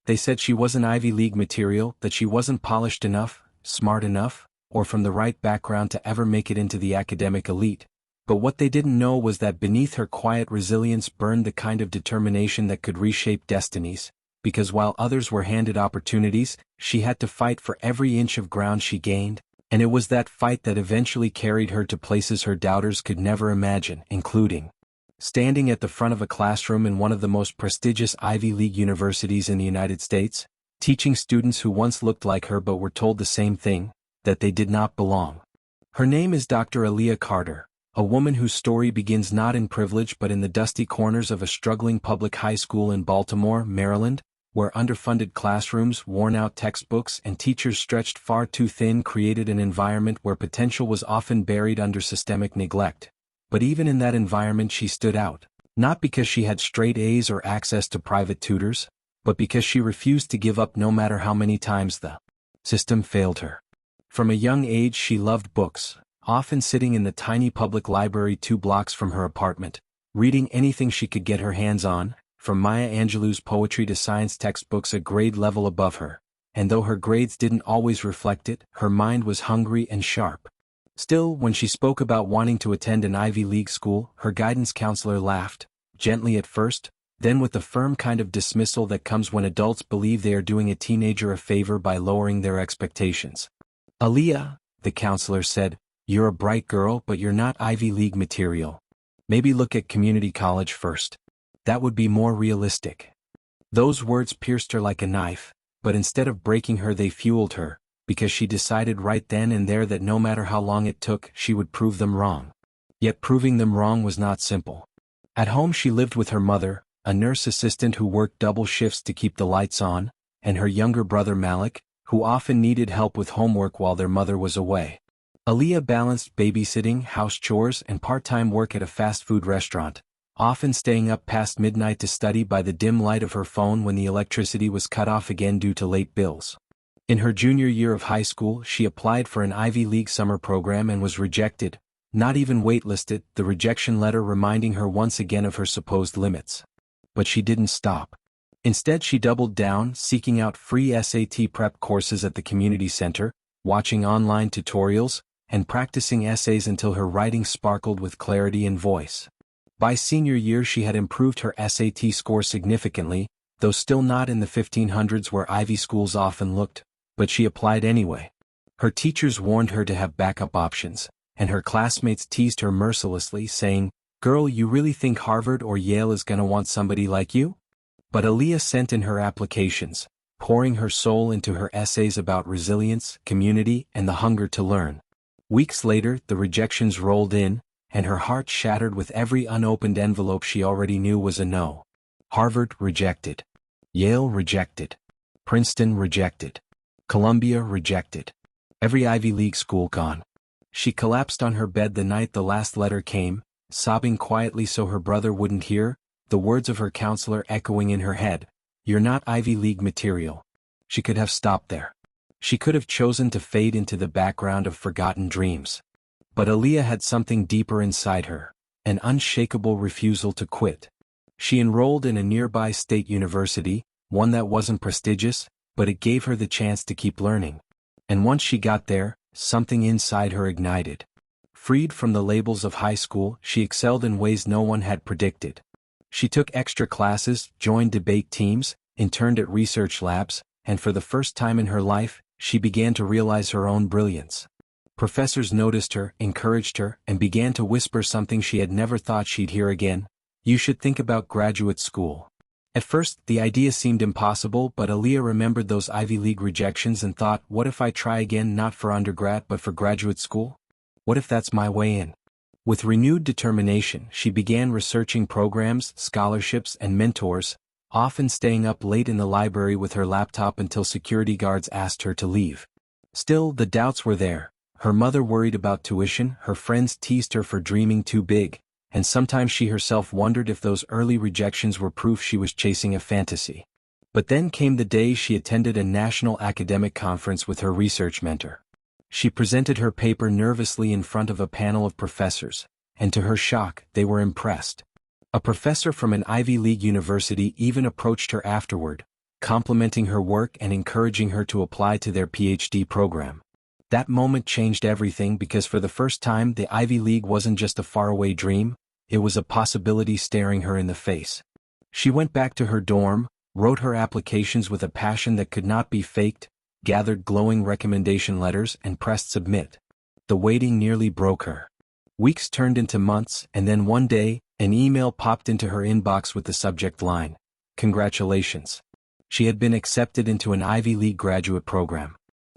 They said she wasn't Ivy League material, that she wasn't polished enough, smart enough, or from the right background to ever make it into the academic elite. But what they didn't know was that beneath her quiet resilience burned the kind of determination that could reshape destinies, because while others were handed opportunities, she had to fight for every inch of ground she gained, and it was that fight that eventually carried her to places her doubters could never imagine, including standing at the front of a classroom in one of the most prestigious Ivy League universities in the United States, teaching students who once looked like her but were told the same thing, that they did not belong. Her name is Dr. Aaliyah Carter, a woman whose story begins not in privilege but in the dusty corners of a struggling public high school in Baltimore, Maryland, where underfunded classrooms, worn-out textbooks, and teachers stretched far too thin created an environment where potential was often buried under systemic neglect. But even in that environment she stood out, not because she had straight A's or access to private tutors, but because she refused to give up no matter how many times the system failed her. From a young age she loved books, often sitting in the tiny public library 2 blocks from her apartment, reading anything she could get her hands on, from Maya Angelou's poetry to science textbooks a grade level above her, and though her grades didn't always reflect it, her mind was hungry and sharp. Still, when she spoke about wanting to attend an Ivy League school, her guidance counselor laughed, gently at first, then with the firm kind of dismissal that comes when adults believe they are doing a teenager a favor by lowering their expectations. "Aaliyah," the counselor said, "you're a bright girl but you're not Ivy League material. Maybe look at community college first. That would be more realistic." Those words pierced her like a knife, but instead of breaking her they fueled her, because she decided right then and there that no matter how long it took, she would prove them wrong. Yet proving them wrong was not simple. At home she lived with her mother, a nurse assistant who worked double shifts to keep the lights on, and her younger brother Malik, who often needed help with homework while their mother was away. Aaliyah balanced babysitting, house chores, and part-time work at a fast food restaurant, often staying up past midnight to study by the dim light of her phone when the electricity was cut off again due to late bills. In her junior year of high school, she applied for an Ivy League summer program and was rejected, not even waitlisted, the rejection letter reminding her once again of her supposed limits. But she didn't stop. Instead she doubled down, seeking out free SAT prep courses at the community center, watching online tutorials, and practicing essays until her writing sparkled with clarity and voice. By senior year she had improved her SAT score significantly, though still not in the 1500s where Ivy schools often looked, but she applied anyway. Her teachers warned her to have backup options, and her classmates teased her mercilessly, saying, "Girl, you really think Harvard or Yale is gonna want somebody like you?" But Aaliyah sent in her applications, pouring her soul into her essays about resilience, community, and the hunger to learn. Weeks later, the rejections rolled in, and her heart shattered with every unopened envelope she already knew was a no. Harvard rejected. Yale rejected. Princeton rejected. Columbia rejected. Every Ivy League school gone. She collapsed on her bed the night the last letter came, sobbing quietly so her brother wouldn't hear, the words of her counselor echoing in her head, "You're not Ivy League material." She could have stopped there. She could have chosen to fade into the background of forgotten dreams. But Aaliyah had something deeper inside her, an unshakable refusal to quit. She enrolled in a nearby state university, one that wasn't prestigious, but it gave her the chance to keep learning. And once she got there, something inside her ignited. Freed from the labels of high school, she excelled in ways no one had predicted. She took extra classes, joined debate teams, interned at research labs, and for the first time in her life, she began to realize her own brilliance. Professors noticed her, encouraged her, and began to whisper something she had never thought she'd hear again: "You should think about graduate school." At first, the idea seemed impossible, but Aaliyah remembered those Ivy League rejections and thought, what if I try again, not for undergrad but for graduate school? What if that's my way in? With renewed determination, she began researching programs, scholarships, and mentors, often staying up late in the library with her laptop until security guards asked her to leave. Still, the doubts were there. Her mother worried about tuition, her friends teased her for dreaming too big, and sometimes she herself wondered if those early rejections were proof she was chasing a fantasy. But then came the day she attended a national academic conference with her research mentor. She presented her paper nervously in front of a panel of professors, and to her shock, they were impressed. A professor from an Ivy League university even approached her afterward, complimenting her work and encouraging her to apply to their PhD program. That moment changed everything because for the first time the Ivy League wasn't just a faraway dream, it was a possibility staring her in the face. She went back to her dorm, wrote her applications with a passion that could not be faked, gathered glowing recommendation letters and pressed submit. The waiting nearly broke her. Weeks turned into months, and then one day, an email popped into her inbox with the subject line, "Congratulations." She had been accepted into an Ivy League graduate program.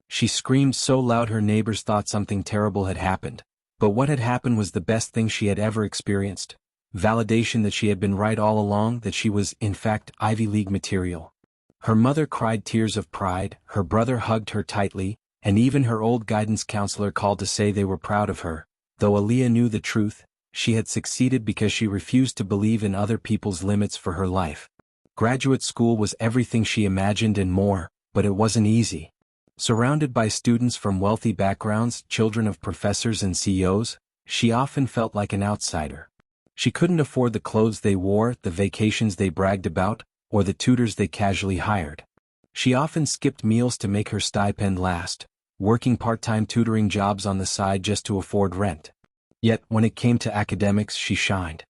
She screamed so loud her neighbors thought something terrible had happened. But what had happened was the best thing she had ever experienced. Validation that she had been right all along, that she was, in fact, Ivy League material. Her mother cried tears of pride, her brother hugged her tightly, and even her old guidance counselor called to say they were proud of her. Though Aaliyah knew the truth, she had succeeded because she refused to believe in other people's limits for her life. Graduate school was everything she imagined and more, but it wasn't easy. Surrounded by students from wealthy backgrounds, children of professors and CEOs, she often felt like an outsider. She couldn't afford the clothes they wore, the vacations they bragged about, or the tutors they casually hired. She often skipped meals to make her stipend last, working part-time tutoring jobs on the side just to afford rent. Yet, when it came to academics, she shined.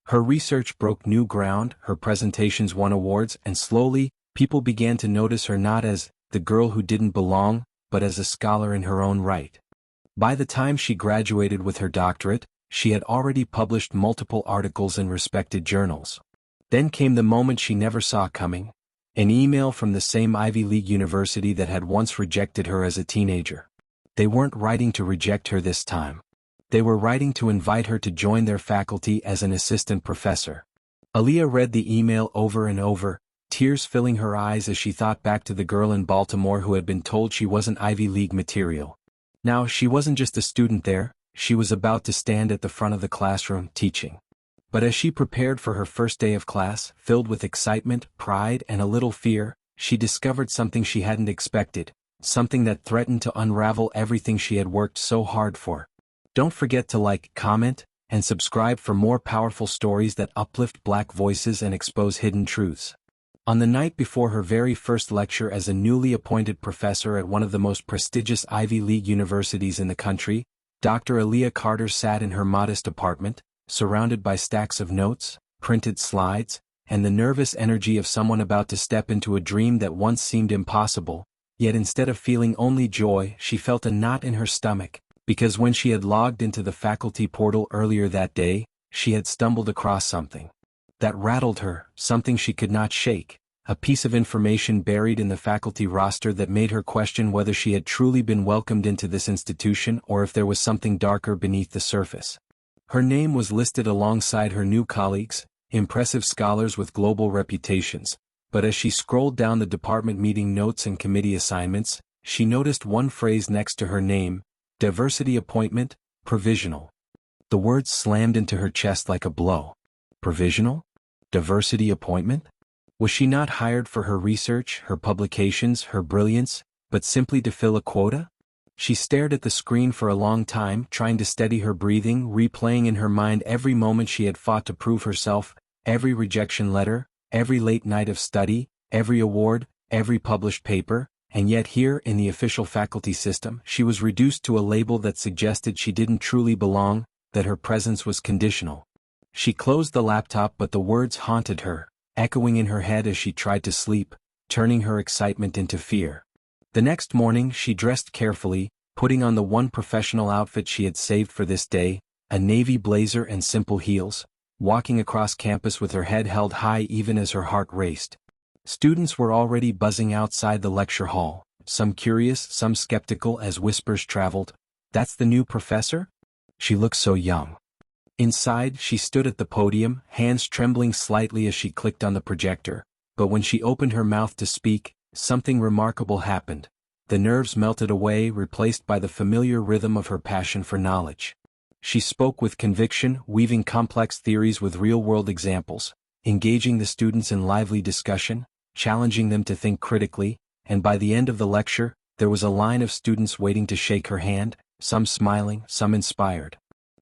Her research broke new ground, her presentations won awards, and slowly, people began to notice her not as the girl who didn't belong, but as a scholar in her own right. By the time she graduated with her doctorate, she had already published multiple articles in respected journals. Then came the moment she never saw coming, an email from the same Ivy League university that had once rejected her as a teenager. They weren't writing to reject her this time. They were writing to invite her to join their faculty as an assistant professor. Aaliyah read the email over and over, tears filling her eyes as she thought back to the girl in Baltimore who had been told she wasn't Ivy League material. Now, she wasn't just a student there, she was about to stand at the front of the classroom teaching. But as she prepared for her first day of class, filled with excitement, pride, and a little fear, she discovered something she hadn't expected, something that threatened to unravel everything she had worked so hard for. Don't forget to like, comment, and subscribe for more powerful stories that uplift Black voices and expose hidden truths. On the night before her very first lecture as a newly appointed professor at one of the most prestigious Ivy League universities in the country, Dr. Aaliyah Carter sat in her modest apartment, surrounded by stacks of notes, printed slides, and the nervous energy of someone about to step into a dream that once seemed impossible. Yet instead of feeling only joy, she felt a knot in her stomach, because when she had logged into the faculty portal earlier that day, she had stumbled across something that rattled her, something she could not shake, a piece of information buried in the faculty roster that made her question whether she had truly been welcomed into this institution or if there was something darker beneath the surface. Her name was listed alongside her new colleagues, impressive scholars with global reputations, but as she scrolled down the department meeting notes and committee assignments, she noticed one phrase next to her name, diversity appointment, provisional. The words slammed into her chest like a blow. Provisional? Diversity appointment? Was she not hired for her research, her publications, her brilliance, but simply to fill a quota? She stared at the screen for a long time, trying to steady her breathing, replaying in her mind every moment she had fought to prove herself, every rejection letter, every late night of study, every award, every published paper, and yet here in the official faculty system, she was reduced to a label that suggested she didn't truly belong, that her presence was conditional. She closed the laptop, but the words haunted her, echoing in her head as she tried to sleep, turning her excitement into fear. The next morning she dressed carefully, putting on the one professional outfit she had saved for this day, a navy blazer and simple heels, walking across campus with her head held high even as her heart raced. Students were already buzzing outside the lecture hall, some curious, some skeptical as whispers traveled. "That's the new professor? She looks so young." Inside, she stood at the podium, hands trembling slightly as she clicked on the projector, but when she opened her mouth to speak, something remarkable happened. The nerves melted away, replaced by the familiar rhythm of her passion for knowledge. She spoke with conviction, weaving complex theories with real-world examples, engaging the students in lively discussion, challenging them to think critically, and by the end of the lecture, there was a line of students waiting to shake her hand, some smiling, some inspired.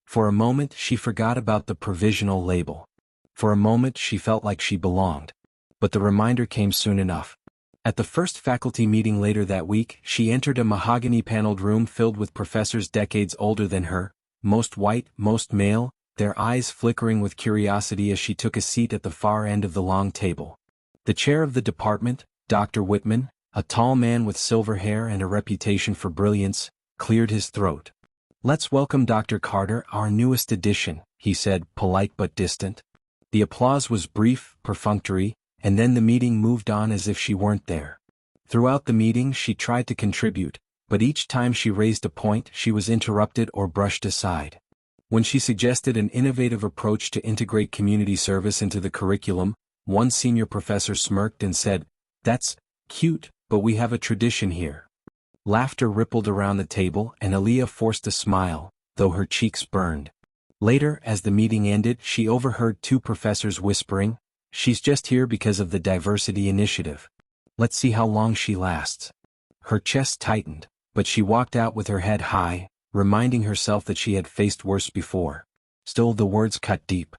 For a moment she forgot about the provisional label. For a moment she felt like she belonged. But the reminder came soon enough. At the first faculty meeting later that week, she entered a mahogany-paneled room filled with professors decades older than her, most white, most male, their eyes flickering with curiosity as she took a seat at the far end of the long table. The chair of the department, Dr. Whitman, a tall man with silver hair and a reputation for brilliance, cleared his throat. "Let's welcome Dr. Carter, our newest addition," he said, polite but distant. The applause was brief, perfunctory, and then the meeting moved on as if she weren't there. Throughout the meeting she tried to contribute, but each time she raised a point she was interrupted or brushed aside. When she suggested an innovative approach to integrate community service into the curriculum, one senior professor smirked and said, "That's cute, but we have a tradition here." Laughter rippled around the table and Aaliyah forced a smile, though her cheeks burned. Later, as the meeting ended, she overheard two professors whispering, "She's just here because of the diversity initiative. Let's see how long she lasts." Her chest tightened, but she walked out with her head high, reminding herself that she had faced worse before. Still, the words cut deep.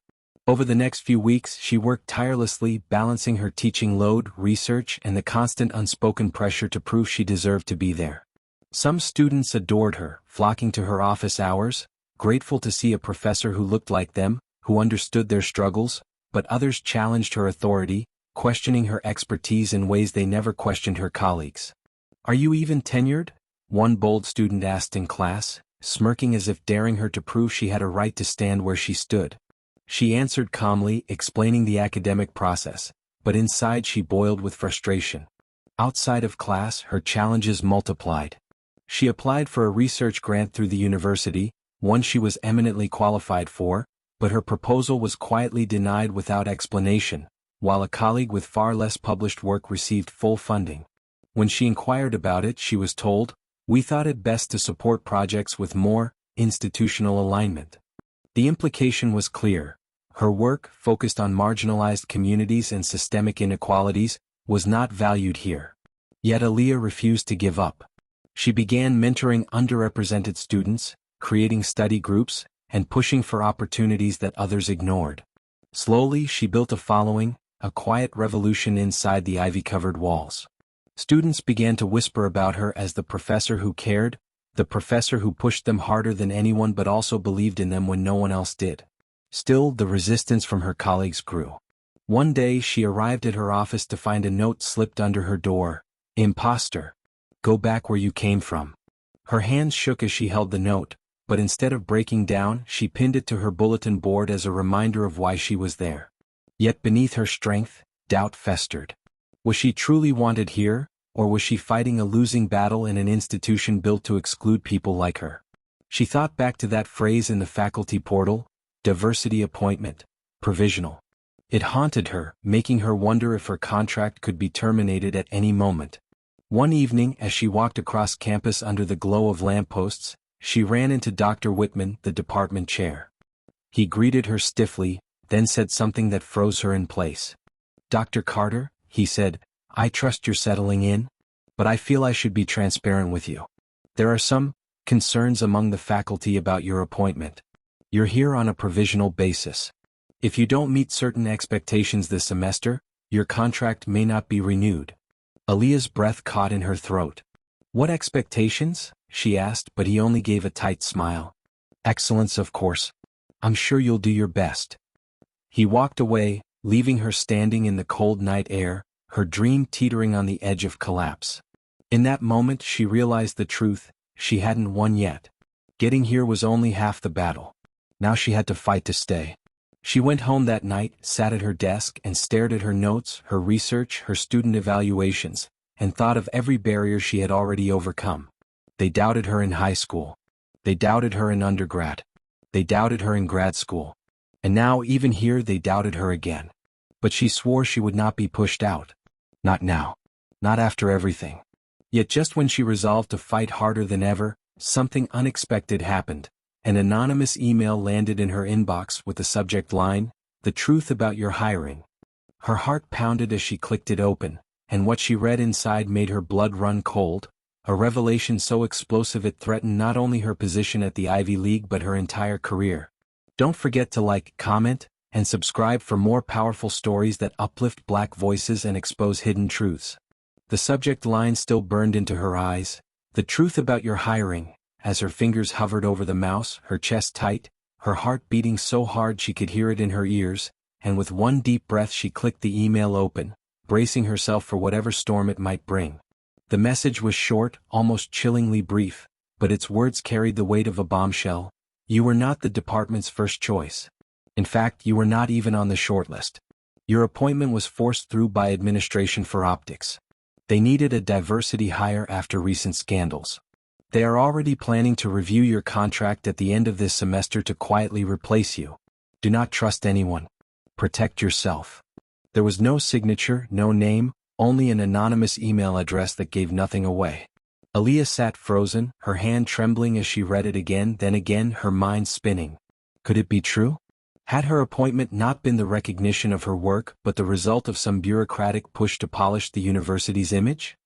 Over the next few weeks she worked tirelessly, balancing her teaching load, research, and the constant unspoken pressure to prove she deserved to be there. Some students adored her, flocking to her office hours, grateful to see a professor who looked like them, who understood their struggles, but others challenged her authority, questioning her expertise in ways they never questioned her colleagues. "Are you even tenured?" one bold student asked in class, smirking as if daring her to prove she had a right to stand where she stood. She answered calmly, explaining the academic process, but inside she boiled with frustration. Outside of class, her challenges multiplied. She applied for a research grant through the university, one she was eminently qualified for, but her proposal was quietly denied without explanation, while a colleague with far less published work received full funding. When she inquired about it, she was told, "We thought it best to support projects with more institutional alignment." The implication was clear. Her work, focused on marginalized communities and systemic inequalities, was not valued here. Yet Aaliyah refused to give up. She began mentoring underrepresented students, creating study groups, and pushing for opportunities that others ignored. Slowly she built a following, a quiet revolution inside the ivy-covered walls. Students began to whisper about her as the professor who cared, the professor who pushed them harder than anyone but also believed in them when no one else did. Still, the resistance from her colleagues grew. One day she arrived at her office to find a note slipped under her door. "Imposter. Go back where you came from." Her hands shook as she held the note, but instead of breaking down, she pinned it to her bulletin board as a reminder of why she was there. Yet beneath her strength, doubt festered. Was she truly wanted here, or was she fighting a losing battle in an institution built to exclude people like her? She thought back to that phrase in the faculty portal, "diversity appointment, provisional." It haunted her, making her wonder if her contract could be terminated at any moment. One evening, as she walked across campus under the glow of lampposts, she ran into Dr. Whitman, the department chair. He greeted her stiffly, then said something that froze her in place. "Dr. Carter," he said, "I trust you're settling in, but I feel I should be transparent with you. There are some concerns among the faculty about your appointment. You're here on a provisional basis. If you don't meet certain expectations this semester, your contract may not be renewed." Aaliyah's breath caught in her throat. "What expectations?" she asked, but he only gave a tight smile. "Excellence, of course. I'm sure you'll do your best." He walked away, leaving her standing in the cold night air, her dream teetering on the edge of collapse. In that moment she realized the truth: she hadn't won yet. Getting here was only half the battle. Now she had to fight to stay. She went home that night, sat at her desk, and stared at her notes, her research, her student evaluations, and thought of every barrier she had already overcome. They doubted her in high school. They doubted her in undergrad. They doubted her in grad school. And now, even here, they doubted her again. But she swore she would not be pushed out. Not now. Not after everything. Yet just when she resolved to fight harder than ever, something unexpected happened. An anonymous email landed in her inbox with the subject line, "The truth about your hiring." Her heart pounded as she clicked it open, and what she read inside made her blood run cold, a revelation so explosive it threatened not only her position at the Ivy League but her entire career. Don't forget to like, comment, and subscribe for more powerful stories that uplift Black voices and expose hidden truths. The subject line still burned into her eyes. The truth about your hiring. As her fingers hovered over the mouse, her chest tight, her heart beating so hard she could hear it in her ears, and with one deep breath she clicked the email open, bracing herself for whatever storm it might bring. The message was short, almost chillingly brief, but its words carried the weight of a bombshell. You were not the department's first choice. In fact, you were not even on the shortlist. Your appointment was forced through by administration for optics. They needed a diversity hire after recent scandals. They are already planning to review your contract at the end of this semester to quietly replace you. Do not trust anyone. Protect yourself. There was no signature, no name, only an anonymous email address that gave nothing away. Aaliyah sat frozen, her hand trembling as she read it again, then again, her mind spinning. Could it be true? Had her appointment not been the recognition of her work but the result of some bureaucratic push to polish the university's image?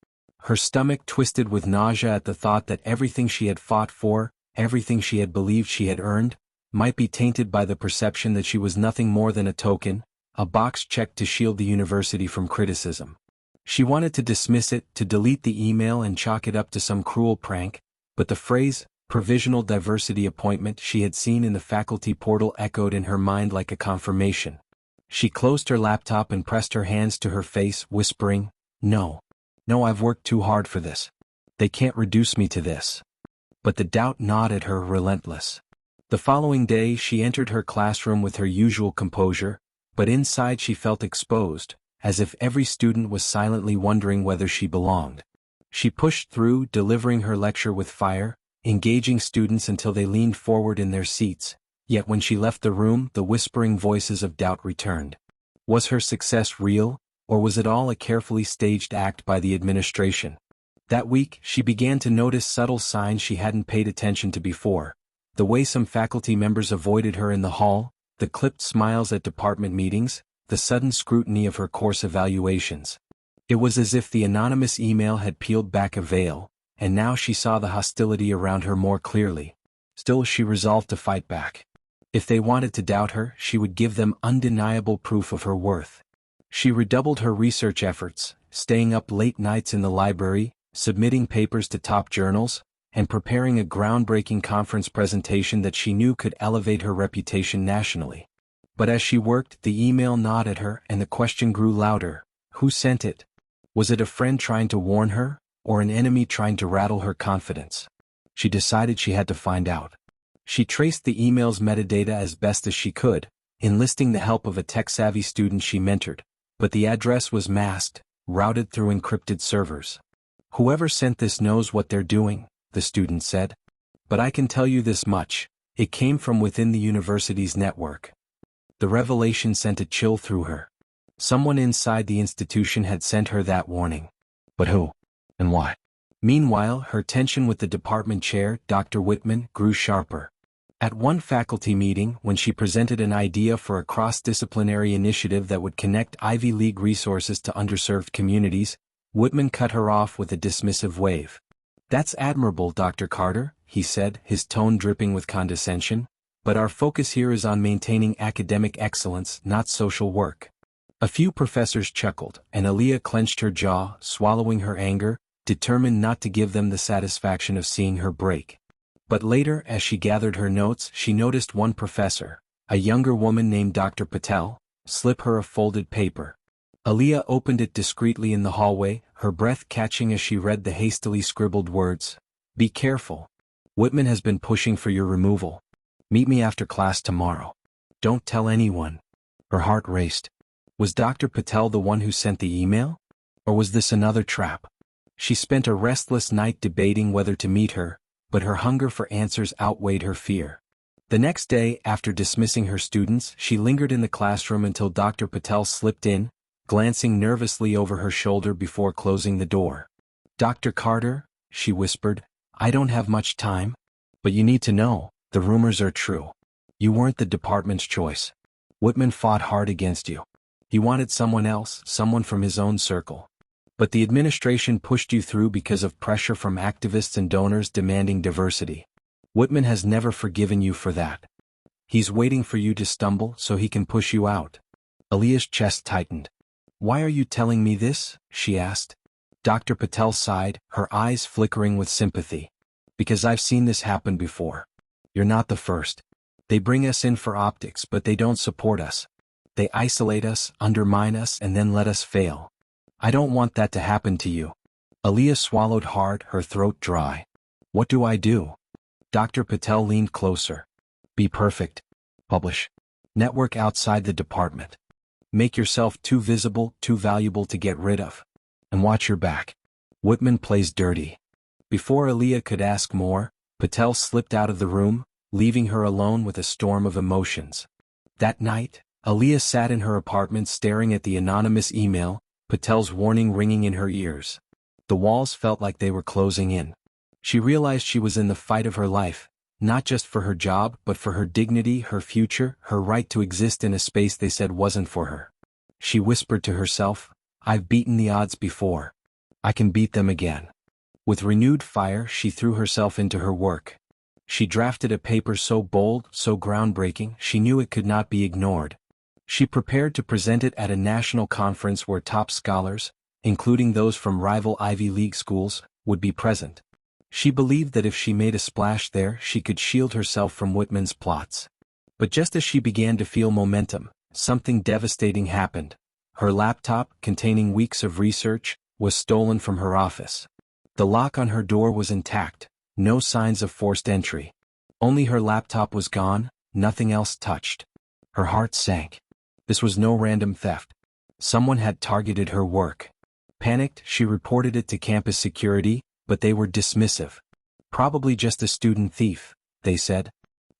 Her stomach twisted with nausea at the thought that everything she had fought for, everything she had believed she had earned, might be tainted by the perception that she was nothing more than a token, a box checked to shield the university from criticism. She wanted to dismiss it, to delete the email and chalk it up to some cruel prank, but the phrase, provisional diversity appointment she had seen in the faculty portal echoed in her mind like a confirmation. She closed her laptop and pressed her hands to her face, whispering, No, I've worked too hard for this. They can't reduce me to this. But the doubt gnawed at her, relentless. The following day she entered her classroom with her usual composure, but inside she felt exposed, as if every student was silently wondering whether she belonged. She pushed through, delivering her lecture with fire, engaging students until they leaned forward in their seats, yet when she left the room the whispering voices of doubt returned. Was her success real, or was it all a carefully staged act by the administration? That week she began to notice subtle signs she hadn't paid attention to before. The way some faculty members avoided her in the hall, the clipped smiles at department meetings, the sudden scrutiny of her course evaluations. It was as if the anonymous email had peeled back a veil, and now she saw the hostility around her more clearly. Still she resolved to fight back. If they wanted to doubt her, she would give them undeniable proof of her worth. She redoubled her research efforts, staying up late nights in the library, submitting papers to top journals, and preparing a groundbreaking conference presentation that she knew could elevate her reputation nationally. But as she worked, the email gnawed at her and the question grew louder. Who sent it? Was it a friend trying to warn her, or an enemy trying to rattle her confidence? She decided she had to find out. She traced the email's metadata as best as she could, enlisting the help of a tech-savvy student she mentored, but the address was masked, routed through encrypted servers. Whoever sent this knows what they're doing, the student said. But I can tell you this much, it came from within the university's network. The revelation sent a chill through her. Someone inside the institution had sent her that warning. But who? And why? Meanwhile, her tension with the department chair, Dr. Whitman, grew sharper. At one faculty meeting, when she presented an idea for a cross-disciplinary initiative that would connect Ivy League resources to underserved communities, Whitman cut her off with a dismissive wave. That's admirable, Dr. Carter, he said, his tone dripping with condescension. But our focus here is on maintaining academic excellence, not social work. A few professors chuckled, and Aaliyah clenched her jaw, swallowing her anger, determined not to give them the satisfaction of seeing her break. But later, as she gathered her notes, she noticed one professor, a younger woman named Dr. Patel, slip her a folded paper. Aaliyah opened it discreetly in the hallway, her breath catching as she read the hastily scribbled words. Be careful. Whitman has been pushing for your removal. Meet me after class tomorrow. Don't tell anyone. Her heart raced. Was Dr. Patel the one who sent the email? Or was this another trap? She spent a restless night debating whether to meet her, but her hunger for answers outweighed her fear. The next day, after dismissing her students, she lingered in the classroom until Dr. Patel slipped in, glancing nervously over her shoulder before closing the door. Dr. Carter, she whispered, I don't have much time. But you need to know. The rumors are true. You weren't the department's choice. Whitman fought hard against you. He wanted someone else, someone from his own circle. But the administration pushed you through because of pressure from activists and donors demanding diversity. Whitman has never forgiven you for that. He's waiting for you to stumble so he can push you out. Aaliyah's chest tightened. Why are you telling me this? She asked. Dr. Patel sighed, her eyes flickering with sympathy. Because I've seen this happen before. You're not the first. They bring us in for optics, but they don't support us. They isolate us, undermine us, and then let us fail. I don't want that to happen to you. Aaliyah swallowed hard, her throat dry. What do I do? Dr. Patel leaned closer. Be perfect. Publish. Network outside the department. Make yourself too visible, too valuable to get rid of. And watch your back. Whitman plays dirty. Before Aaliyah could ask more, Patel slipped out of the room, leaving her alone with a storm of emotions. That night, Aaliyah sat in her apartment staring at the anonymous email, Patel's warning ringing in her ears. The walls felt like they were closing in. She realized she was in the fight of her life, not just for her job but for her dignity, her future, her right to exist in a space they said wasn't for her. She whispered to herself, I've beaten the odds before. I can beat them again. With renewed fire, she threw herself into her work. She drafted a paper so bold, so groundbreaking, she knew it could not be ignored. She prepared to present it at a national conference where top scholars, including those from rival Ivy League schools, would be present. She believed that if she made a splash there, she could shield herself from Whitman's plots. But just as she began to feel momentum, something devastating happened. Her laptop, containing weeks of research, was stolen from her office. The lock on her door was intact, no signs of forced entry. Only her laptop was gone, nothing else touched. Her heart sank. This was no random theft. Someone had targeted her work. Panicked, she reported it to campus security, but they were dismissive. Probably just a student thief, they said.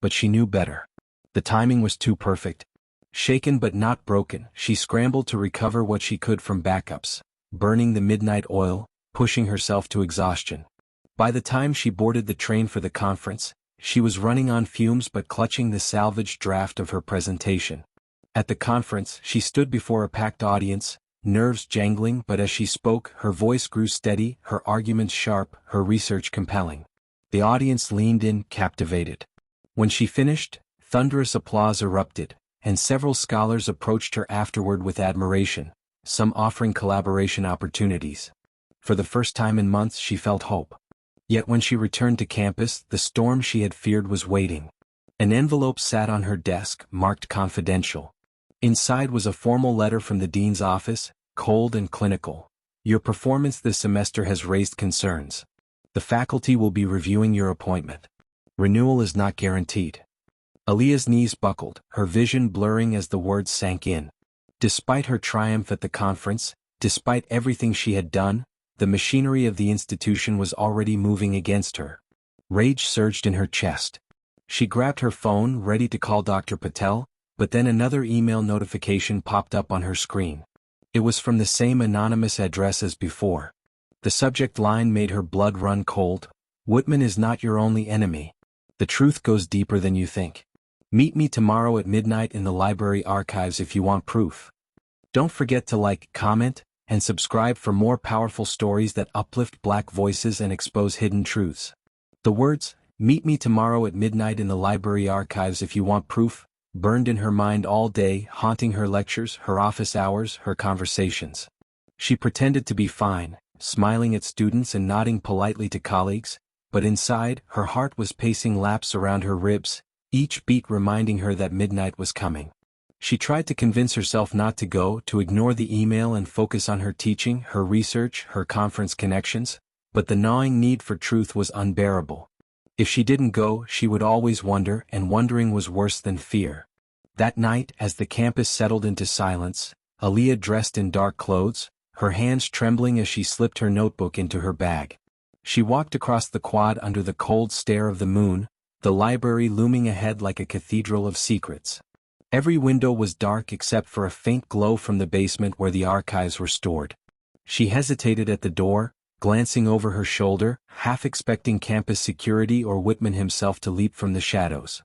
But she knew better. The timing was too perfect. Shaken but not broken, she scrambled to recover what she could from backups, burning the midnight oil, pushing herself to exhaustion. By the time she boarded the train for the conference, she was running on fumes but clutching the salvaged draft of her presentation. At the conference, she stood before a packed audience, nerves jangling, but as she spoke, her voice grew steady, her arguments sharp, her research compelling. The audience leaned in, captivated. When she finished, thunderous applause erupted, and several scholars approached her afterward with admiration, some offering collaboration opportunities. For the first time in months, she felt hope. Yet when she returned to campus, the storm she had feared was waiting. An envelope sat on her desk, marked confidential. Inside was a formal letter from the dean's office, cold and clinical. Your performance this semester has raised concerns. The faculty will be reviewing your appointment. Renewal is not guaranteed. Aaliyah's knees buckled, her vision blurring as the words sank in. Despite her triumph at the conference, despite everything she had done, the machinery of the institution was already moving against her. Rage surged in her chest. She grabbed her phone, ready to call Dr. Patel, but then another email notification popped up on her screen. It was from the same anonymous address as before. The subject line made her blood run cold. Whitman is not your only enemy. The truth goes deeper than you think. Meet me tomorrow at midnight in the library archives if you want proof. Don't forget to like, comment, and subscribe for more powerful stories that uplift Black voices and expose hidden truths. The words, "Meet me tomorrow at midnight in the library archives if you want proof," burned in her mind all day, haunting her lectures, her office hours, her conversations. She pretended to be fine, smiling at students and nodding politely to colleagues, but inside, her heart was pacing laps around her ribs, each beat reminding her that midnight was coming. She tried to convince herself not to go, to ignore the email and focus on her teaching, her research, her conference connections, but the gnawing need for truth was unbearable. If she didn't go, she would always wonder, and wondering was worse than fear. That night, as the campus settled into silence, Aaliyah dressed in dark clothes, her hands trembling as she slipped her notebook into her bag. She walked across the quad under the cold stare of the moon, the library looming ahead like a cathedral of secrets. Every window was dark except for a faint glow from the basement where the archives were stored. She hesitated at the door, glancing over her shoulder, half expecting campus security or Whitman himself to leap from the shadows.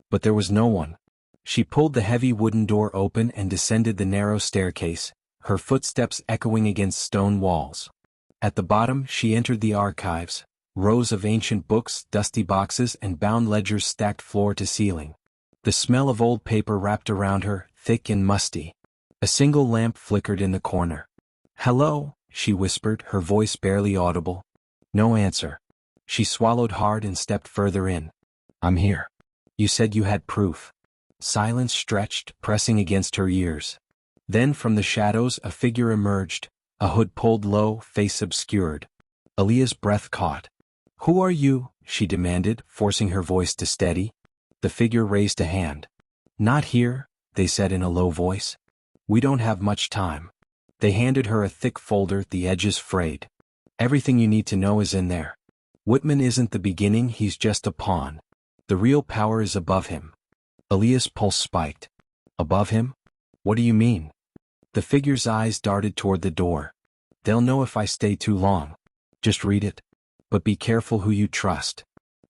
But there was no one. She pulled the heavy wooden door open and descended the narrow staircase, her footsteps echoing against stone walls. At the bottom, she entered the archives, rows of ancient books, dusty boxes, and bound ledgers stacked floor to ceiling. The smell of old paper wrapped around her, thick and musty. A single lamp flickered in the corner. "Hello," she whispered, her voice barely audible. No answer. She swallowed hard and stepped further in. I'm here. You said you had proof. Silence stretched, pressing against her ears. Then from the shadows a figure emerged, a hood pulled low, face obscured. Aaliyah's breath caught. Who are you? She demanded, forcing her voice to steady. The figure raised a hand. Not here, they said in a low voice. We don't have much time. They handed her a thick folder, the edges frayed. Everything you need to know is in there. Whitman isn't the beginning, he's just a pawn. The real power is above him. Aaliyah's pulse spiked. Above him? What do you mean? The figure's eyes darted toward the door. They'll know if I stay too long. Just read it. But be careful who you trust.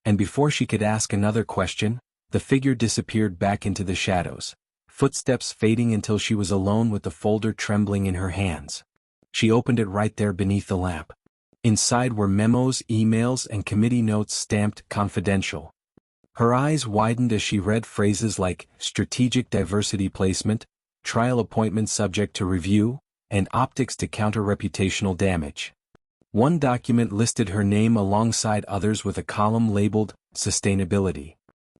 And before she could ask another question, the figure disappeared back into the shadows, footsteps fading until she was alone with the folder trembling in her hands. She opened it right there beneath the lamp. Inside were memos, emails, and committee notes stamped confidential. Her eyes widened as she read phrases like strategic diversity placement, trial appointment subject to review, and optics to counter reputational damage. One document listed her name alongside others with a column labeled sustainability.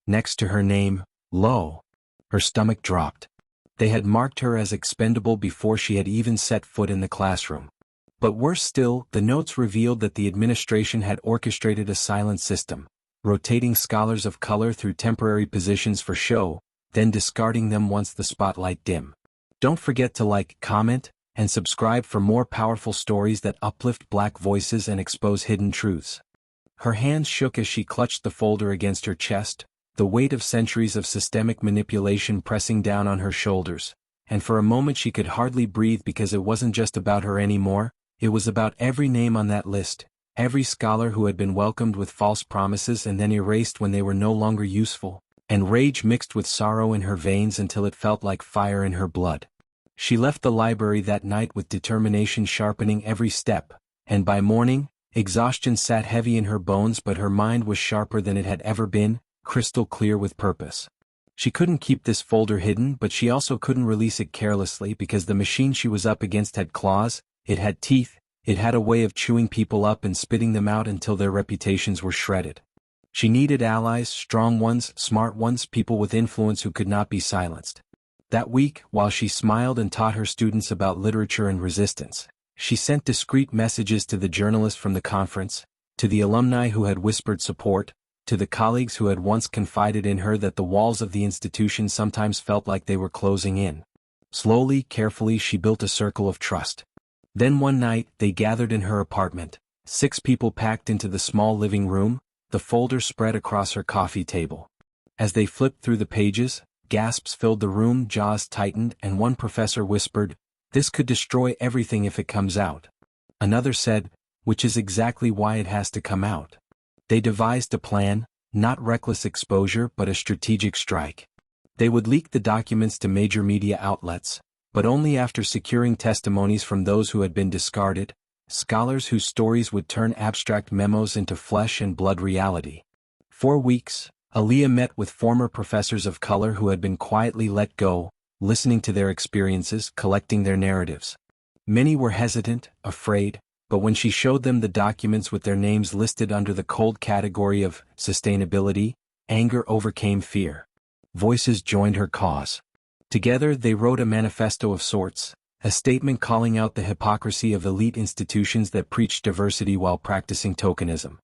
Next to her name, low. Her stomach dropped. They had marked her as expendable before she had even set foot in the classroom. But worse still, the notes revealed that the administration had orchestrated a silent system, rotating scholars of color through temporary positions for show, then discarding them once the spotlight dimmed. Don't forget to like, comment, and subscribe for more powerful stories that uplift Black voices and expose hidden truths. Her hands shook as she clutched the folder against her chest, the weight of centuries of systemic manipulation pressing down on her shoulders, and for a moment she could hardly breathe because it wasn't just about her anymore, it was about every name on that list, every scholar who had been welcomed with false promises and then erased when they were no longer useful, and rage mixed with sorrow in her veins until it felt like fire in her blood. She left the library that night with determination sharpening every step, and by morning, exhaustion sat heavy in her bones, but her mind was sharper than it had ever been, crystal clear with purpose. She couldn't keep this folder hidden, but she also couldn't release it carelessly because the machine she was up against had claws, it had teeth, it had a way of chewing people up and spitting them out until their reputations were shredded. She needed allies, strong ones, smart ones, people with influence who could not be silenced. That week, while she smiled and taught her students about literature and resistance, she sent discreet messages to the journalists from the conference, to the alumni who had whispered support, to the colleagues who had once confided in her that the walls of the institution sometimes felt like they were closing in. Slowly, carefully, she built a circle of trust. Then one night, they gathered in her apartment, 6 people packed into the small living room, the folder spread across her coffee table. As they flipped through the pages, gasps filled the room, jaws tightened, and one professor whispered, "This could destroy everything if it comes out." Another said, "Which is exactly why it has to come out." They devised a plan, not reckless exposure but a strategic strike. They would leak the documents to major media outlets, but only after securing testimonies from those who had been discarded, scholars whose stories would turn abstract memos into flesh and blood reality. For weeks, Aaliyah met with former professors of color who had been quietly let go, listening to their experiences, collecting their narratives. Many were hesitant, afraid, but when she showed them the documents with their names listed under the cold category of sustainability, anger overcame fear. Voices joined her cause. Together they wrote a manifesto of sorts, a statement calling out the hypocrisy of elite institutions that preached diversity while practicing tokenism.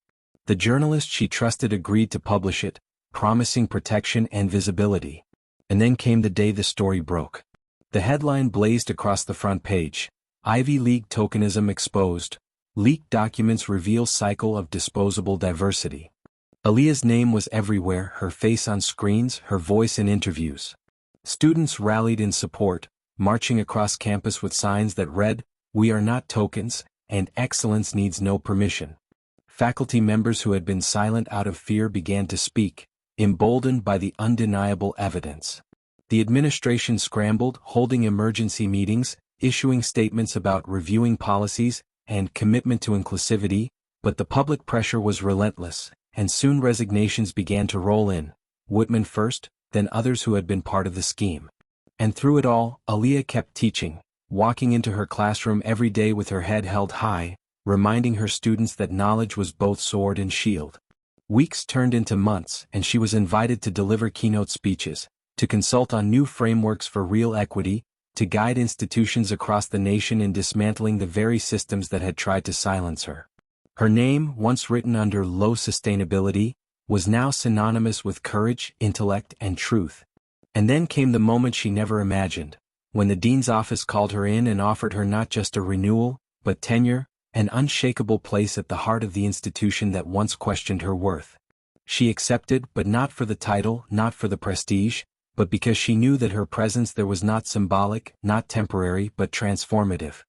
The journalist she trusted agreed to publish it, promising protection and visibility. And then came the day the story broke. The headline blazed across the front page: Ivy League tokenism exposed. Leaked documents reveal cycle of disposable diversity. Aaliyah's name was everywhere, her face on screens, her voice in interviews. Students rallied in support, marching across campus with signs that read, "We are not tokens, and excellence needs no permission." Faculty members who had been silent out of fear began to speak, emboldened by the undeniable evidence. The administration scrambled, holding emergency meetings, issuing statements about reviewing policies and commitment to inclusivity, but the public pressure was relentless, and soon resignations began to roll in, Whitman first, then others who had been part of the scheme. And through it all, Aaliyah kept teaching, walking into her classroom every day with her head held high, reminding her students that knowledge was both sword and shield. Weeks turned into months, and she was invited to deliver keynote speeches, to consult on new frameworks for real equity, to guide institutions across the nation in dismantling the very systems that had tried to silence her. Her name, once written under low sustainability, was now synonymous with courage, intellect, and truth. And then came the moment she never imagined, when the dean's office called her in and offered her not just a renewal, but tenure, an unshakable place at the heart of the institution that once questioned her worth. She accepted, but not for the title, not for the prestige, but because she knew that her presence there was not symbolic, not temporary, but transformative.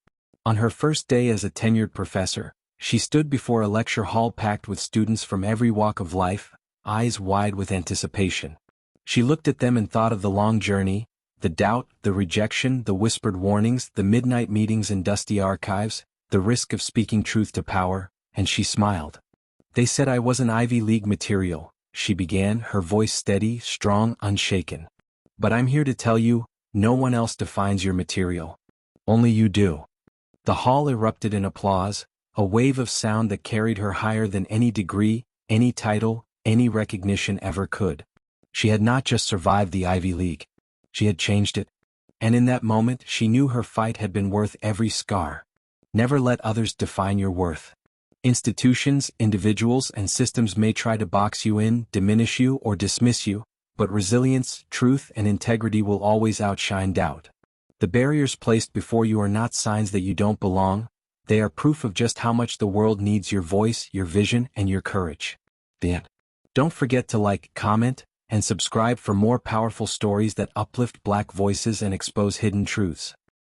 On her first day as a tenured professor, she stood before a lecture hall packed with students from every walk of life, eyes wide with anticipation. She looked at them and thought of the long journey, the doubt, the rejection, the whispered warnings, the midnight meetings in dusty archives, the risk of speaking truth to power, and she smiled. "They said I wasn't Ivy League material," she began, her voice steady, strong, unshaken. "But I'm here to tell you, no one else defines your material. Only you do." The hall erupted in applause, a wave of sound that carried her higher than any degree, any title, any recognition ever could. She had not just survived the Ivy League. She had changed it. And in that moment she knew her fight had been worth every scar. Never let others define your worth. Institutions, individuals, and systems may try to box you in, diminish you, or dismiss you, but resilience, truth, and integrity will always outshine doubt. The barriers placed before you are not signs that you don't belong, they are proof of just how much the world needs your voice, your vision, and your courage. Don't forget to like, comment, and subscribe for more powerful stories that uplift Black voices and expose hidden truths.